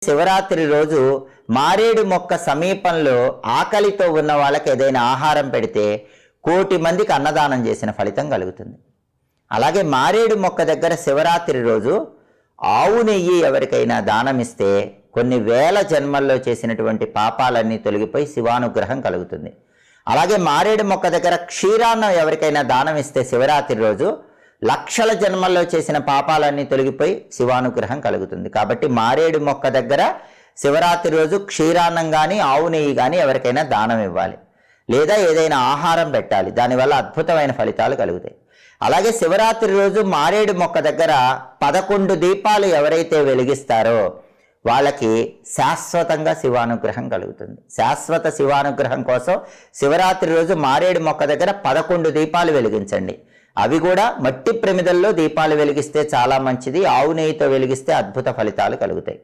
శివరాత్రి రోజు మారేడు మొక్క సమీపంలో ఆకలితో ఉన్న వాళ్ళకి ఏదైనా ఆహారం పెడితే 1,00,00,000 మందికి అన్నదానం చేసిన ఫలితం కలుగుతుంది. అలాగే మారేడు మొక్క దగ్గర శివరాత్రి రోజు ఆవు నెయ్యి ఎవరికైనా దానం ఇస్తే కొన్ని వేల జన్మల్లో చేసినటువంటి పాపాలన్నీ తొలగిపోయి శివానుగ్రహం కలుగుతుంది. అలాగే మారేడు మొక్క దగ్గర క్షీరాన్నం ఎవరికైనా దానం ఇస్తే శివరాత్రి రోజు లక్షల జన్మల్లో చేసిన పాపాలన్నీ తొలగిపోయి శివానుగ్రహం కలుగుతుంది. కాబట్టి మారేడు మొక్క దగ్గర శివరాత్రి రోజు క్షీరాన్నం కానీ ఆవు నెయ్యి కానీ ఎవరికైనా దానం ఇవ్వాలి, లేదా ఏదైనా ఆహారం పెట్టాలి. దానివల్ల అద్భుతమైన ఫలితాలు కలుగుతాయి. అలాగే శివరాత్రి రోజు మారేడు మొక్క దగ్గర 11 దీపాలు ఎవరైతే వెలిగిస్తారో వాళ్ళకి శాశ్వతంగా శివానుగ్రహం కలుగుతుంది. శాశ్వత శివానుగ్రహం కోసం శివరాత్రి రోజు మారేడు మొక్క దగ్గర 11 దీపాలు వెలిగించండి. అవి కూడా మట్టి ప్రమిదల్లో దీపాలు వెలిగిస్తే చాలా మంచిది. ఆవు నెయ్యితో వెలిగిస్తే అద్భుత ఫలితాలు కలుగుతాయి.